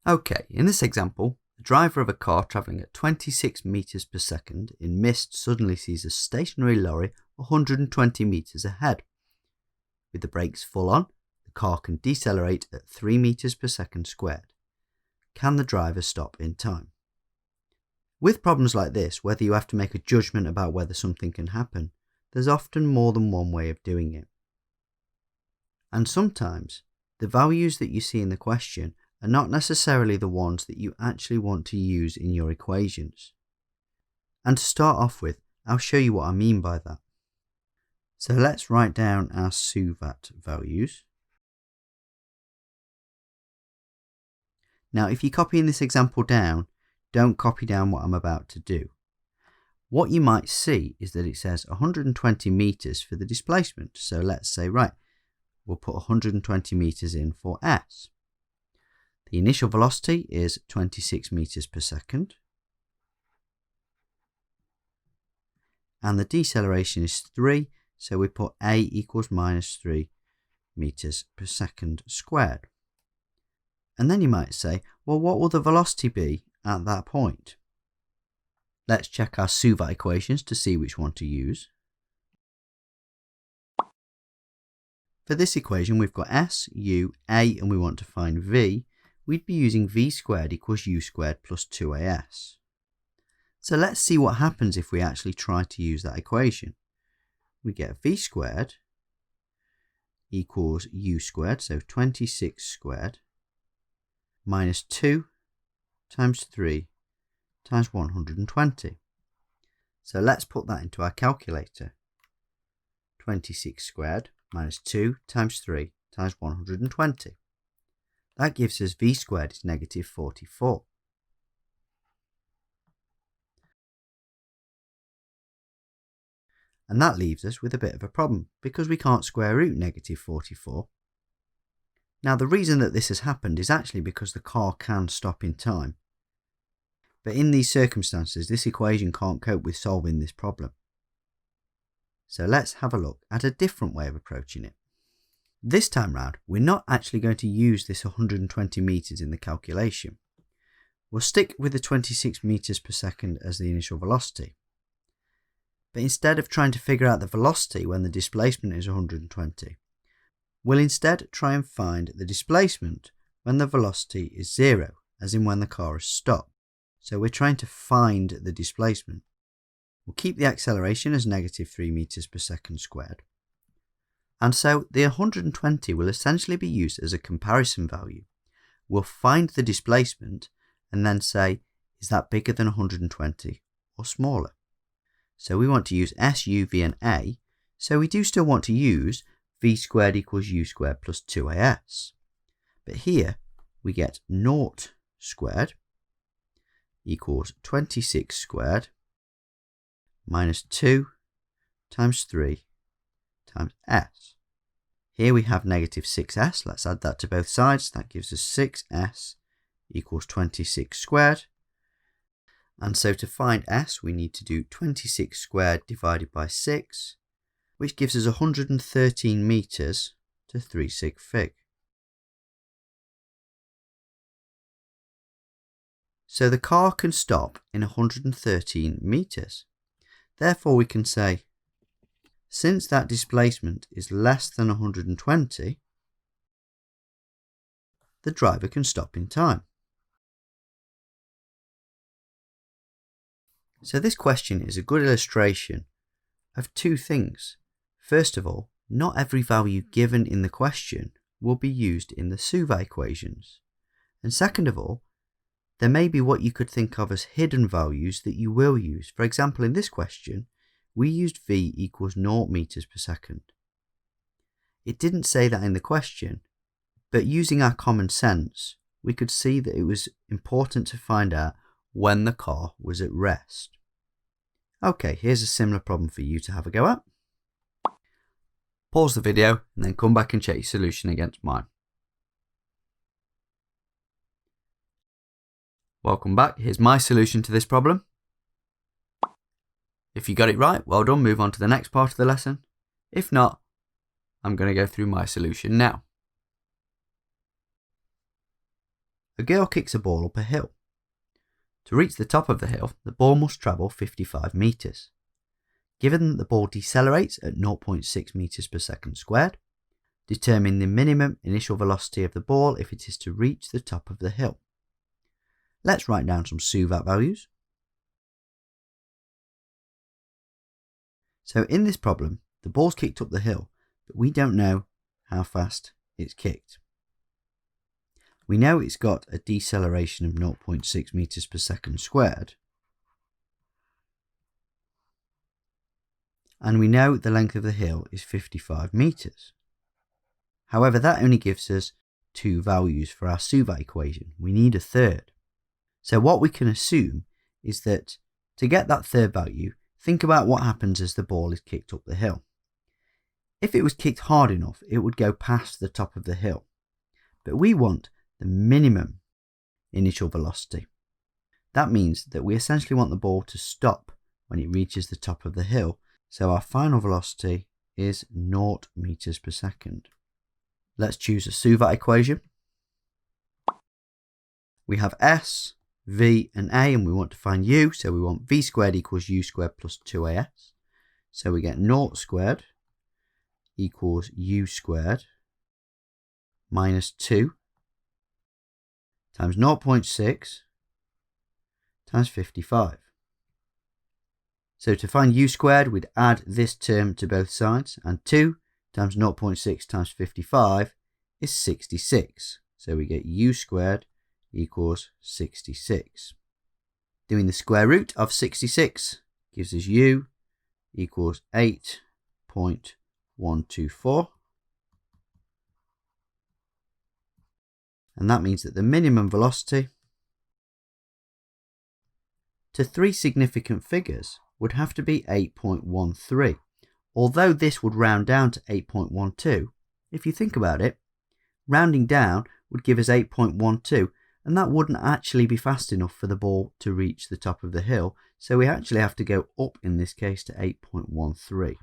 Okay, in this example, the driver of a car travelling at 26 meters per second in mist suddenly sees a stationary lorry 120 meters ahead. With the brakes full on, the car can decelerate at 3 meters per second squared. Can the driver stop in time? With problems like this, whether you have to make a judgment about whether something can happen, there's often more than one way of doing it. And sometimes, the values that you see in the question are not necessarily the ones that you actually want to use in your equations. And to start off with, I'll show you what I mean by that. So let's write down our SUVAT values. Now, if you're copying this example down, don't copy down what I'm about to do. What you might see is that it says 120 meters for the displacement. So let's say, right, we'll put 120 meters in for S. The initial velocity is 26 meters per second. And the deceleration is 3, so we put A equals minus 3 meters per second squared. And then you might say, well, what will the velocity be at that point? Let's check our SUVAT equations to see which one to use. For this equation, we've got S, U, A, and we want to find V. We'd be using V squared equals U squared plus 2AS. So let's see what happens if we actually try to use that equation. We get V squared equals U squared, so 26 squared, minus 2 times 3 times 120. So let's put that into our calculator. 26 squared minus 2 times 3 times 120. That gives us V squared is negative 44. And that leaves us with a bit of a problem because we can't square root negative 44. Now the reason that this has happened is actually because the car can stop in time. But in these circumstances, this equation can't cope with solving this problem. So let's have a look at a different way of approaching it. This time round, we're not actually going to use this 120 meters in the calculation. We'll stick with the 26 meters per second as the initial velocity. But instead of trying to figure out the velocity when the displacement is 120, we'll instead try and find the displacement when the velocity is 0, as in when the car has stopped. So we're trying to find the displacement. We'll keep the acceleration as negative 3 meters per second squared. And so the 120 will essentially be used as a comparison value. We'll find the displacement and then say, is that bigger than 120 or smaller? So we want to use S, U, V and A. So we do still want to use V squared equals U squared plus 2AS. But here we get 0 squared equals 26 squared minus 2 times 3 times S. Here we have negative 6S. Let's add that to both sides. That gives us 6S equals 26 squared. And so to find S, we need to do 26 squared divided by 6, which gives us 113 meters to 3 sig fig. So the car can stop in 113 meters. Therefore, we can say, since that displacement is less than 120, the driver can stop in time. So this question is a good illustration of two things. First of all, not every value given in the question will be used in the SUVAT equations. And second of all, there may be what you could think of as hidden values that you will use. For example, in this question, we used V equals 0 meters per second. It didn't say that in the question, but using our common sense, we could see that it was important to find out when the car was at rest. Okay, here's a similar problem for you to have a go at. Pause the video and then come back and check your solution against mine. Welcome back, here's my solution to this problem. If you got it right, well done, move on to the next part of the lesson. If not, I'm going to go through my solution now. A girl kicks a ball up a hill. To reach the top of the hill, the ball must travel 55 metres. Given that the ball decelerates at 0.6 metres per second squared, determine the minimum initial velocity of the ball if it is to reach the top of the hill. Let's write down some SUVAT values. So in this problem, the ball's kicked up the hill, but we don't know how fast it's kicked. We know it's got a deceleration of 0.6 metres per second squared. And we know the length of the hill is 55 metres. However, that only gives us 2 values for our SUVAT equation. We need a third. So what we can assume is that to get that third value, think about what happens as the ball is kicked up the hill. If it was kicked hard enough, it would go past the top of the hill. But we want the minimum initial velocity. That means that we essentially want the ball to stop when it reaches the top of the hill. So our final velocity is 0 metres per second. Let's choose a SUVAT equation. We have S, V and A, and we want to find U. So we want V squared equals U squared plus 2AS. So we get 0 squared equals U squared minus 2 times 0.6 times 55. So to find U squared, we'd add this term to both sides, and 2 times 0.6 times 55 is 66. So we get U squared equals 66. Doing the square root of 66 gives us U equals 8.124. And that means that the minimum velocity to 3 significant figures would have to be 8.13. Although this would round down to 8.12, if you think about it, rounding down would give us 8.12, and that wouldn't actually be fast enough for the ball to reach the top of the hill, so we actually have to go up in this case to 8.13.